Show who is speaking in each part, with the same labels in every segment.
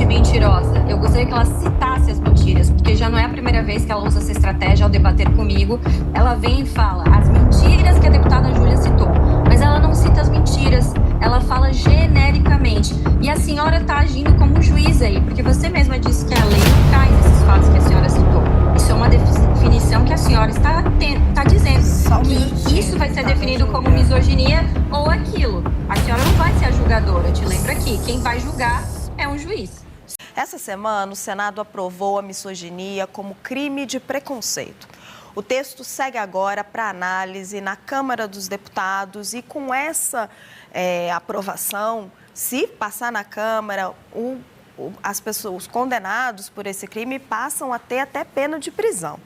Speaker 1: extremamente mentirosa. Eu gostaria que ela citasse as mentiras, porque já não é a primeira vez que ela usa essa estratégia ao debater comigo. Ela vem e fala as mentiras que a deputada Júlia citou, mas ela não cita as mentiras, ela fala genericamente. E a senhora está agindo como juiz aí, porque você mesma disse que a lei não traz esses fatos que a senhora citou. Isso é uma definição que a senhora está dizendo, que isso vai ser definido como misoginia ou aquilo. A senhora não vai ser a julgadora, eu te lembro aqui. Quem vai julgar é um juiz.
Speaker 2: Essa semana, o Senado aprovou a misoginia como crime de preconceito. O texto segue agora para análise na Câmara dos Deputados e com essa aprovação, se passar na Câmara, as pessoas condenados por esse crime passam a ter até pena de prisão.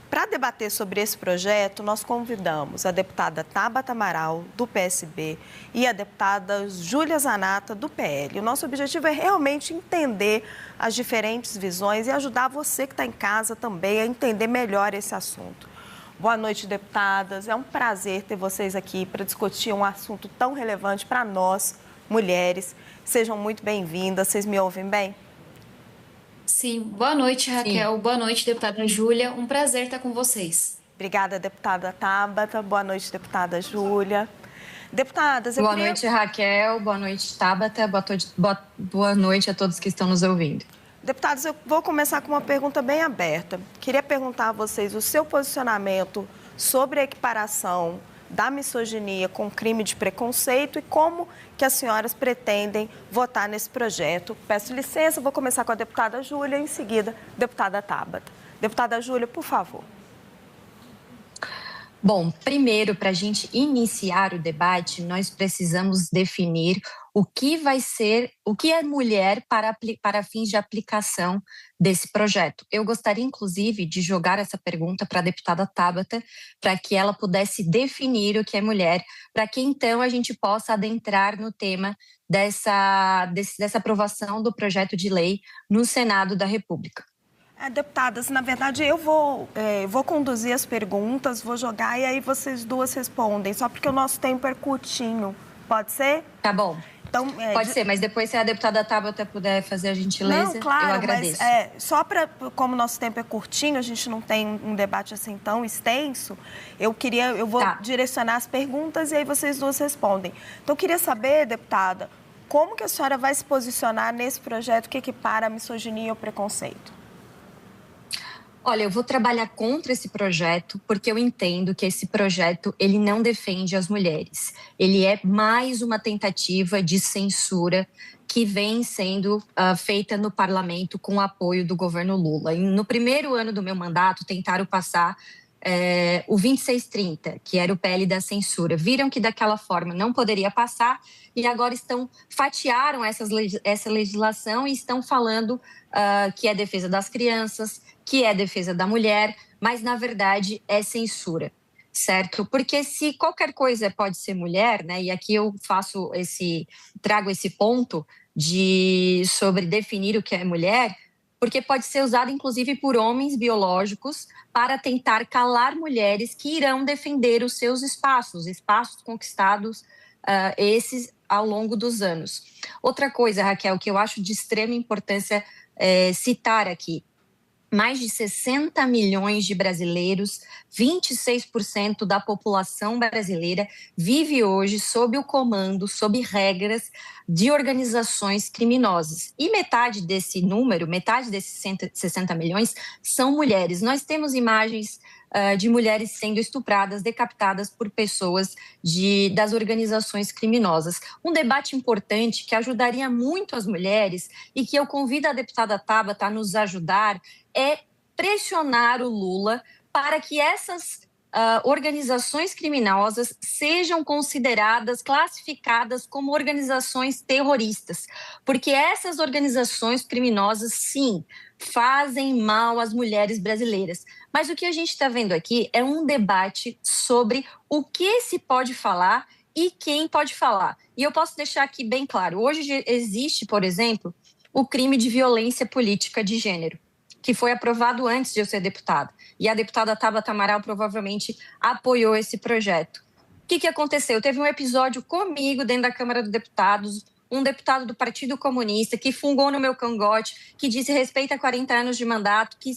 Speaker 2: Para debater sobre esse projeto, nós convidamos a deputada Tabata Amaral, do PSB, e a deputada Júlia Zanata, do PL. O nosso objetivo é realmente entender as diferentes visões e ajudar você que está em casa também a entender melhor esse assunto. Boa noite, deputadas. É um prazer ter vocês aqui para discutir um assunto tão relevante para nós, mulheres. Sejam muito bem-vindas. Vocês me ouvem bem?
Speaker 3: Sim, boa noite, Raquel. Sim. Boa noite, deputada Júlia. Um prazer estar com vocês.
Speaker 2: Obrigada, deputada Tabata. Boa noite, deputada Júlia. Deputadas,
Speaker 1: boa noite, Raquel. Boa noite, Tabata. Boa noite a todos que estão nos ouvindo.
Speaker 2: Deputados, eu vou começar com uma pergunta bem aberta. Queria perguntar a vocês o seu posicionamento sobre a equiparação da misoginia com crime de preconceito e como que as senhoras pretendem votar nesse projeto. Peço licença, vou começar com a deputada Júlia e em seguida, deputada Tabata. Deputada Júlia, por favor.
Speaker 1: Bom, primeiro, para a gente iniciar o debate, nós precisamos definir o que vai ser, o que é mulher para fins de aplicação desse projeto. Eu gostaria, inclusive, de jogar essa pergunta para a deputada Tabata, para que ela pudesse definir o que é mulher, para que então a gente possa adentrar no tema dessa aprovação do projeto de lei no Senado da República.
Speaker 2: Deputadas, na verdade, eu vou conduzir as perguntas, vou jogar e aí vocês duas respondem, só porque o nosso tempo é curtinho. Pode ser?
Speaker 1: Tá bom. Então, pode ser, mas depois se a deputada Tabata puder fazer a gentileza,
Speaker 2: não, claro,
Speaker 1: eu agradeço.
Speaker 2: Mas só como o nosso tempo é curtinho, a gente não tem um debate assim tão extenso, eu vou direcionar as perguntas e aí vocês duas respondem. Então, eu queria saber, deputada, como que a senhora vai se posicionar nesse projeto que equipara a misoginia ao preconceito?
Speaker 1: Olha, eu vou trabalhar contra esse projeto porque eu entendo que esse projeto ele não defende as mulheres. Ele é mais uma tentativa de censura que vem sendo feita no parlamento com o apoio do governo Lula. E no primeiro ano do meu mandato, tentaram passar o 2630, que era o PL da censura. Viram que daquela forma não poderia passar e agora fatiaram essa legislação e estão falando que é defesa das crianças, que é defesa da mulher, mas na verdade é censura, certo? Porque se qualquer coisa pode ser mulher, né? E aqui eu trago esse ponto sobre definir o que é mulher, porque pode ser usado inclusive por homens biológicos para tentar calar mulheres que irão defender os seus espaços conquistados esses ao longo dos anos. Outra coisa, Raquel, que eu acho de extrema importância citar aqui, mais de 60 milhões de brasileiros, 26% da população brasileira vive hoje sob o comando, sob regras de organizações criminosas. E metade desse número, metade desses 60 milhões, são mulheres. Nós temos imagens de mulheres sendo estupradas, decapitadas por pessoas das organizações criminosas. Um debate importante que ajudaria muito as mulheres e que eu convido a deputada Tabata a nos ajudar é pressionar o Lula para que essas organizações criminosas sejam consideradas, classificadas como organizações terroristas, porque essas organizações criminosas, sim, fazem mal às mulheres brasileiras. Mas o que a gente está vendo aqui é um debate sobre o que se pode falar e quem pode falar. E eu posso deixar aqui bem claro, hoje existe, por exemplo, o crime de violência política de gênero, que foi aprovado antes de eu ser deputada. E a deputada Tabata Amaral provavelmente apoiou esse projeto. O que aconteceu? Teve um episódio comigo dentro da Câmara dos Deputados, um deputado do Partido Comunista que fungou no meu cangote, que disse respeito a 40 anos de mandato, que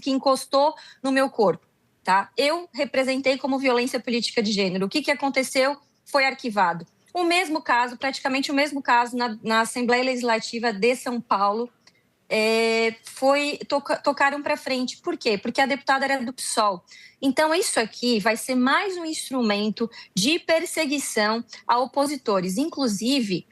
Speaker 1: encostou no meu corpo, tá? Eu representei como violência política de gênero. O que aconteceu? Foi arquivado. O mesmo caso, praticamente o mesmo caso na Assembleia Legislativa de São Paulo, tocaram para frente. Por quê? Porque a deputada era do PSOL. Então, isso aqui vai ser mais um instrumento de perseguição a opositores. Inclusive,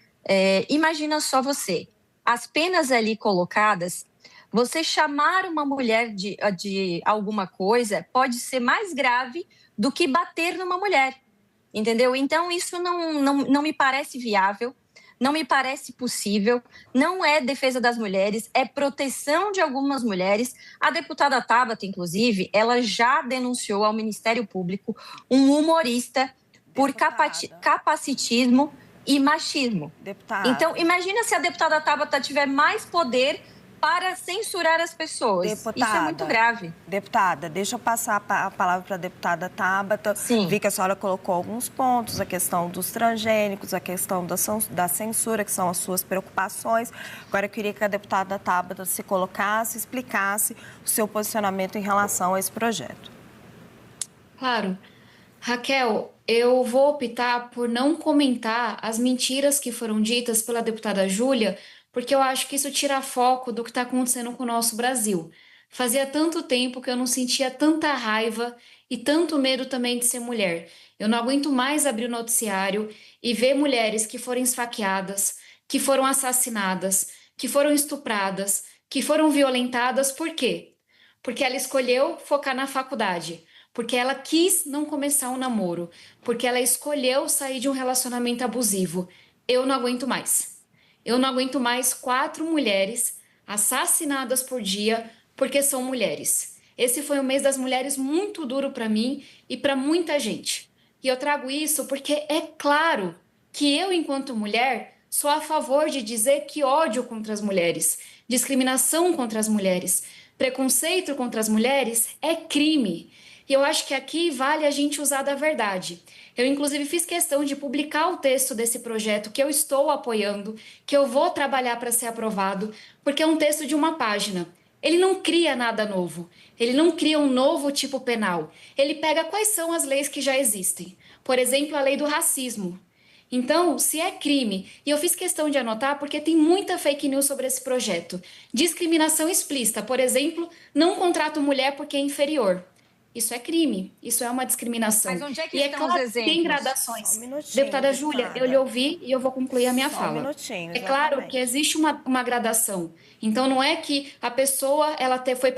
Speaker 1: imagina só você, as penas ali colocadas, você chamar uma mulher de alguma coisa pode ser mais grave do que bater numa mulher, entendeu? Então, isso não me parece viável. Não me parece possível, não é defesa das mulheres, é proteção de algumas mulheres. A deputada Tabata, inclusive, ela já denunciou ao Ministério Público um humorista por capacitismo e machismo.
Speaker 2: Deputada.
Speaker 1: Então, imagina se a deputada Tabata tiver mais poder para censurar as pessoas. Deputada, isso é muito grave.
Speaker 2: Deputada, deixa eu passar a palavra para a deputada Tabata.
Speaker 1: Sim.
Speaker 2: Vi que a senhora colocou alguns pontos, a questão dos transgênicos, a questão da censura, que são as suas preocupações. Agora, eu queria que a deputada Tabata se colocasse, explicasse o seu posicionamento em relação a esse projeto.
Speaker 3: Claro. Raquel, eu vou optar por não comentar as mentiras que foram ditas pela deputada Júlia, porque eu acho que isso tira foco do que está acontecendo com o nosso Brasil. Fazia tanto tempo que eu não sentia tanta raiva e tanto medo também de ser mulher. Eu não aguento mais abrir o noticiário e ver mulheres que foram esfaqueadas, que foram assassinadas, que foram estupradas, que foram violentadas. Por quê? Porque ela escolheu focar na faculdade, porque ela quis não começar um namoro, porque ela escolheu sair de um relacionamento abusivo. Eu não aguento mais. Eu não aguento mais 4 mulheres assassinadas por dia porque são mulheres. Esse foi um mês das mulheres muito duro para mim e para muita gente. E eu trago isso porque é claro que eu, enquanto mulher, sou a favor de dizer que ódio contra as mulheres, discriminação contra as mulheres, preconceito contra as mulheres é crime. E eu acho que aqui vale a gente usar da verdade. Eu, inclusive, fiz questão de publicar o texto desse projeto que eu estou apoiando, que eu vou trabalhar para ser aprovado, porque é um texto de uma página. Ele não cria nada novo, ele não cria um novo tipo penal. Ele pega quais são as leis que já existem. Por exemplo, a lei do racismo. Então, se é crime, e eu fiz questão de anotar porque tem muita fake news sobre esse projeto. Discriminação explícita, por exemplo, não contrato mulher porque é inferior. Isso é crime, isso é uma discriminação.
Speaker 1: Mas onde é que
Speaker 3: e
Speaker 1: estão
Speaker 3: claro,
Speaker 1: os exemplos?
Speaker 3: tem gradações.
Speaker 2: Só um minutinho,
Speaker 3: Deputada Júlia, eu lhe ouvi e eu vou concluir a minha
Speaker 2: Só
Speaker 3: fala.
Speaker 2: um minutinho,
Speaker 3: É claro que existe uma gradação. Então, não é que a pessoa foi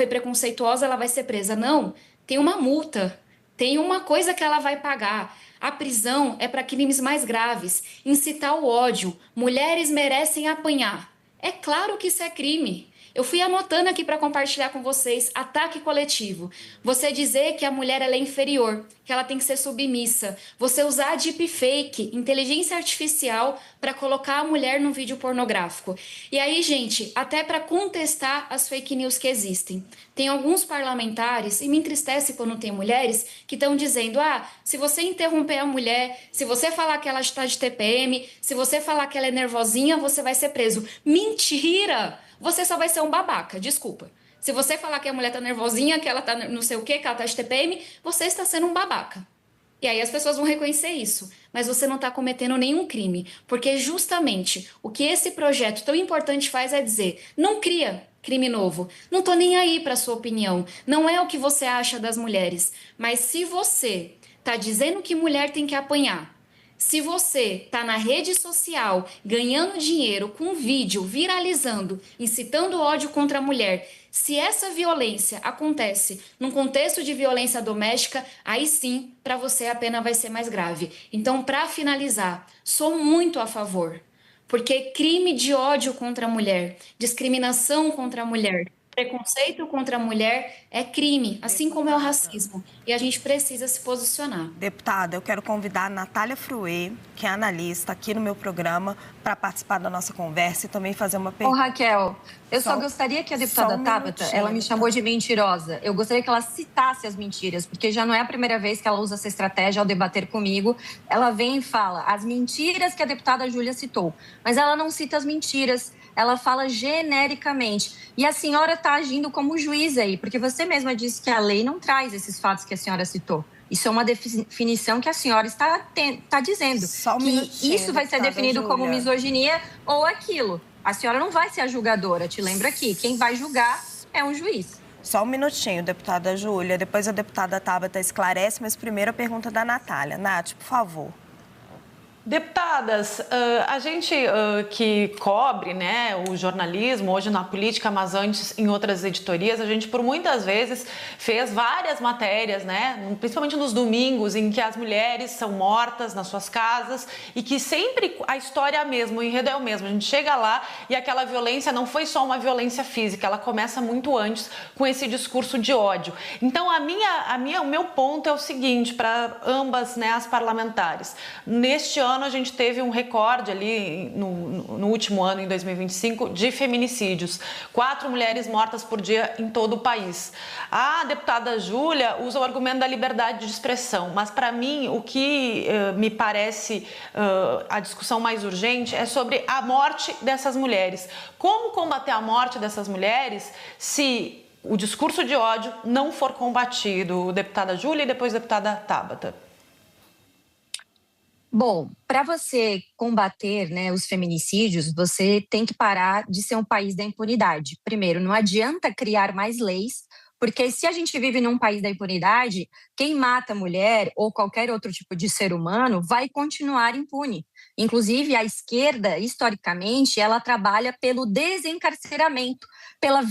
Speaker 3: preconceituosa, ela vai ser presa. Não, tem uma multa, tem uma coisa que ela vai pagar. A prisão é para crimes mais graves, incitar o ódio. Mulheres merecem apanhar. É claro que isso é crime. Eu fui anotando aqui para compartilhar com vocês. Ataque coletivo. Você dizer que a mulher ela é inferior, que ela tem que ser submissa. Você usar deepfake, inteligência artificial, para colocar a mulher num vídeo pornográfico. E aí, gente, até para contestar as fake news que existem. Tem alguns parlamentares, e me entristece quando tem mulheres, que estão dizendo, se você interromper a mulher, se você falar que ela está de TPM, se você falar que ela é nervosinha, você vai ser preso. Mentira! Você só vai ser um babaca, desculpa. Se você falar que a mulher tá nervosinha, que ela tá não sei o quê, que ela tá de TPM, você está sendo um babaca. E aí as pessoas vão reconhecer isso. Mas você não está cometendo nenhum crime. Porque justamente o que esse projeto tão importante faz é dizer, não cria crime novo. Não tô nem aí para sua opinião. Não é o que você acha das mulheres. Mas se você tá dizendo que mulher tem que apanhar, se você está na rede social ganhando dinheiro com vídeo, viralizando, incitando ódio contra a mulher, se essa violência acontece num contexto de violência doméstica, aí sim, para você a pena vai ser mais grave. Então, para finalizar, sou muito a favor, porque crime de ódio contra a mulher, discriminação contra a mulher, Preconceito contra a mulher é crime, assim como é o racismo. E a gente precisa se posicionar.
Speaker 2: Deputada, eu quero convidar a Natália Fruê, que é analista aqui no meu programa, para participar da nossa conversa e também fazer uma pergunta.
Speaker 1: Raquel, eu só gostaria que a deputada Tabata, ela me chamou de mentirosa. Eu gostaria que ela citasse as mentiras, porque já não é a primeira vez que ela usa essa estratégia ao debater comigo. Ela vem e fala as mentiras que a deputada Júlia citou, mas ela não cita as mentiras. Ela fala genericamente. E a senhora está agindo como juiz aí, porque você mesma disse que a lei não traz esses fatos que a senhora citou. Isso é uma definição que a senhora está dizendo. Que isso vai ser definido como misoginia ou aquilo. A senhora não vai ser a julgadora, te lembro aqui. Quem vai julgar é um juiz.
Speaker 2: Só um minutinho, deputada Júlia. Depois a deputada Tabata esclarece, mas primeiro a pergunta da Natália. Nath, por favor.
Speaker 4: Deputadas, a gente que cobre, né, o jornalismo, hoje na política, mas antes em outras editorias, a gente por muitas vezes fez várias matérias, né, principalmente nos domingos, em que as mulheres são mortas nas suas casas e que sempre a história é a mesma, o enredo é o mesmo. A gente chega lá e aquela violência não foi só uma violência física, ela começa muito antes com esse discurso de ódio. Então, o meu ponto é o seguinte, para ambas, né, as parlamentares. Neste ano, a gente teve um recorde ali no último ano, em 2025, de feminicídios. 4 mulheres mortas por dia em todo o país. A deputada Júlia usa o argumento da liberdade de expressão, mas para mim o que me parece a discussão mais urgente é sobre a morte dessas mulheres. Como combater a morte dessas mulheres se o discurso de ódio não for combatido? Deputada Júlia e depois deputada Tabata.
Speaker 1: Bom, para você combater, né, os feminicídios, você tem que parar de ser um país da impunidade. Primeiro, não adianta criar mais leis, porque se a gente vive num país da impunidade, quem mata mulher ou qualquer outro tipo de ser humano vai continuar impune. Inclusive, a esquerda, historicamente, ela trabalha pelo desencarceramento, pela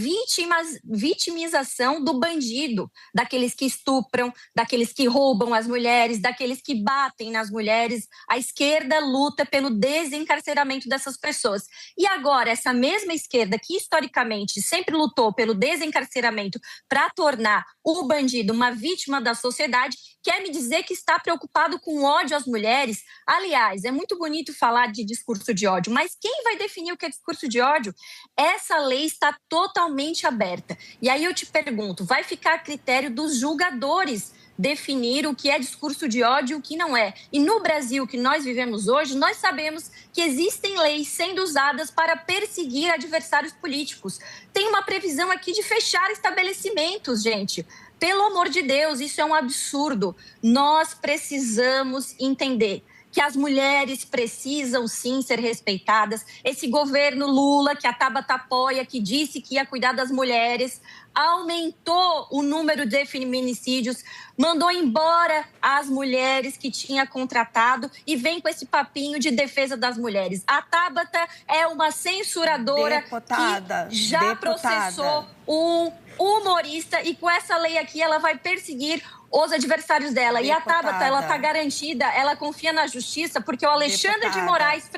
Speaker 1: vitimização do bandido, daqueles que estupram, daqueles que roubam as mulheres, daqueles que batem nas mulheres. A esquerda luta pelo desencarceramento dessas pessoas. E agora, essa mesma esquerda que, historicamente, sempre lutou pelo desencarceramento para tornar o bandido uma vítima da sociedade, quer me dizer que está preocupado com ódio às mulheres? Aliás, é muito bonito falar de discurso de ódio, mas quem vai definir o que é discurso de ódio? Essa lei está totalmente aberta. E aí eu te pergunto, vai ficar a critério dos julgadores definir o que é discurso de ódio e o que não é. E no Brasil que nós vivemos hoje, nós sabemos que existem leis sendo usadas para perseguir adversários políticos. Tem uma previsão aqui de fechar estabelecimentos, gente. Pelo amor de Deus, isso é um absurdo. Nós precisamos entender que as mulheres precisam sim ser respeitadas. Esse governo Lula, que a Tabata apoia, que disse que ia cuidar das mulheres, aumentou o número de feminicídios, mandou embora as mulheres que tinha contratado e vem com esse papinho de defesa das mulheres. A Tabata é uma censuradora que já processou um humorista e com essa lei aqui ela vai perseguir os adversários dela. E a Tabata, ela está garantida, ela confia na justiça, porque o Alexandre de Moraes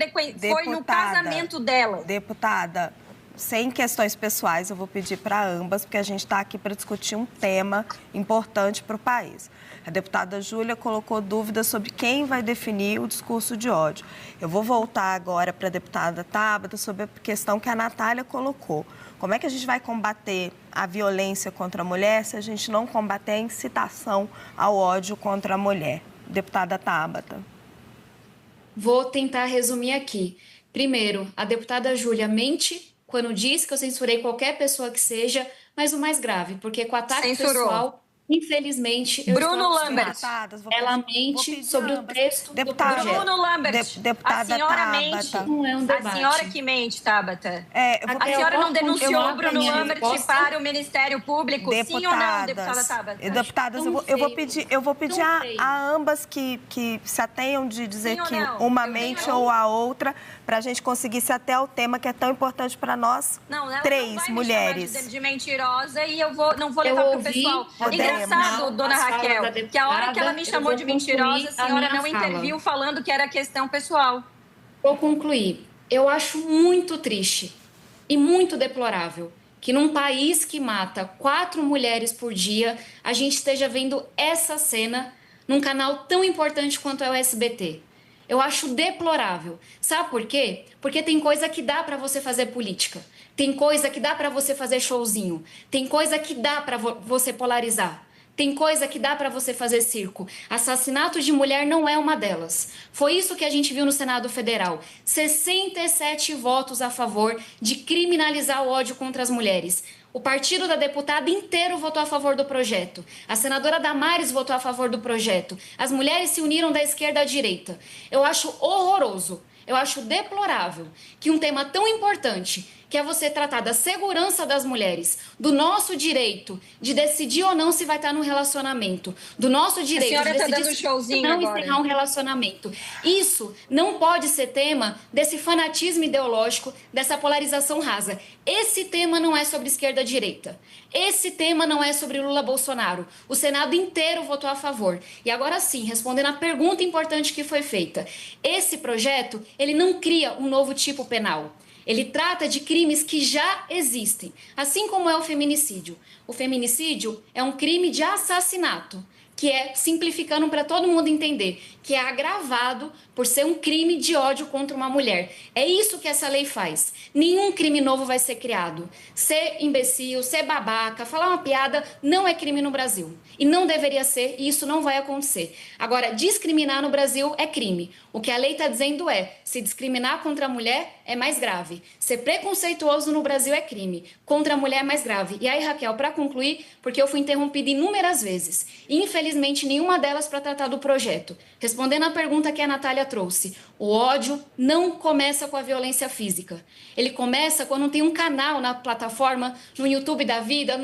Speaker 1: foi no casamento dela.
Speaker 2: Deputada, sem questões pessoais, eu vou pedir para ambas, porque a gente está aqui para discutir um tema importante para o país. A deputada Júlia colocou dúvidas sobre quem vai definir o discurso de ódio. Eu vou voltar agora para a deputada Tabata sobre a questão que a Natália colocou. Como é que a gente vai combater a violência contra a mulher se a gente não combater a incitação ao ódio contra a mulher? Deputada Tabata.
Speaker 3: Vou tentar resumir aqui. Primeiro, a deputada Júlia mente quando diz que eu censurei qualquer pessoa que seja, mas o mais grave, porque com ataque pessoal, infelizmente, eu
Speaker 1: Bruno Lambert.
Speaker 3: Ela mente sobre o texto do projeto.
Speaker 1: Bruno Lambert. A senhora mente.
Speaker 3: Não é um debate.
Speaker 1: A senhora que mente, Tabata. A senhora não denunciou o Bruno Lambert para o Ministério Público? Sim ou não, deputada Tabata?
Speaker 2: Deputadas, eu vou pedir a ambas que se atenham de dizer que uma mente ou a outra, para a gente conseguir se ater ao tema que é tão importante para nós, três mulheres.
Speaker 1: De mentirosa e eu não vou levar para o pessoal. Engraçado, dona Raquel, que a hora que ela me chamou de mentirosa, a senhora não interviu falando que era questão pessoal.
Speaker 3: Vou concluir. Eu acho muito triste e muito deplorável que num país que mata 4 mulheres por dia, a gente esteja vendo essa cena num canal tão importante quanto é o SBT. Eu acho deplorável. Sabe por quê? Porque tem coisa que dá para você fazer política. Tem coisa que dá para você fazer showzinho. Tem coisa que dá para você polarizar. Tem coisa que dá para você fazer circo. Assassinato de mulher não é uma delas. Foi isso que a gente viu no Senado Federal. 67 votos a favor de criminalizar o ódio contra as mulheres. O partido da deputada inteiro votou a favor do projeto. A senadora Damares votou a favor do projeto. As mulheres se uniram da esquerda à direita. Eu acho horroroso, eu acho deplorável que um tema tão importante, que é você tratar da segurança das mulheres, do nosso direito de decidir ou não se vai estar num relacionamento, do nosso direito de decidir se não encerrar um relacionamento. Isso não pode ser tema desse fanatismo ideológico, dessa polarização rasa. Esse tema não é sobre esquerda-direita. Esse tema não é sobre Lula-Bolsonaro. O Senado inteiro votou a favor. E agora sim, respondendo à pergunta importante que foi feita, esse projeto, ele não cria um novo tipo penal. Ele trata de crimes que já existem, assim como é o feminicídio. O feminicídio é um crime de assassinato, que é, simplificando para todo mundo entender, que é agravado por ser um crime de ódio contra uma mulher. É isso que essa lei faz. Nenhum crime novo vai ser criado. Ser imbecil, ser babaca, falar uma piada não é crime no Brasil. E não deveria ser, e isso não vai acontecer. Agora, discriminar no Brasil é crime. O que a lei está dizendo é, se discriminar contra a mulher é mais grave. Ser preconceituoso no Brasil é crime. Contra a mulher é mais grave. E aí, Raquel, para concluir, porque eu fui interrompida inúmeras vezes, e infelizmente nenhuma delas para tratar do projeto. Respondendo à pergunta que a Natália trouxe, o ódio não começa com a violência física. Ele começa quando tem um canal na plataforma, no YouTube da vida,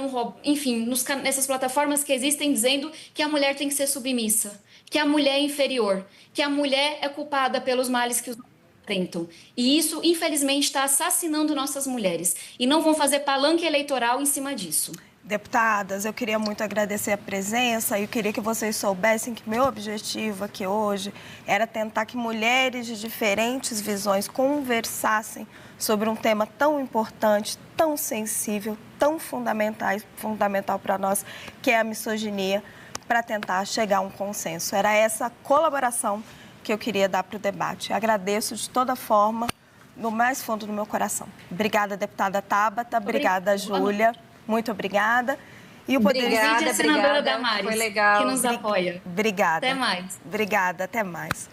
Speaker 3: enfim, nessas plataformas que existem dizendo que a mulher tem que ser submissa, que a mulher é inferior, que a mulher é culpada pelos males que os tentam. E isso, infelizmente, está assassinando nossas mulheres. E não vão fazer palanque eleitoral em cima disso.
Speaker 2: Deputadas, eu queria muito agradecer a presença e eu queria que vocês soubessem que meu objetivo aqui hoje era tentar que mulheres de diferentes visões conversassem sobre um tema tão importante, tão sensível, tão fundamental para nós, que é a misoginia, para tentar chegar a um consenso. Era essa colaboração que eu queria dar para o debate. Agradeço de toda forma, no mais fundo do meu coração. Obrigada, deputada Tabata. Obrigada, Júlia. Muito obrigada.
Speaker 3: E o poder... Obrigada, senadora Damares, foi legal. Que nos apoia.
Speaker 2: Obrigada.
Speaker 3: Até mais.
Speaker 2: Obrigada, até mais.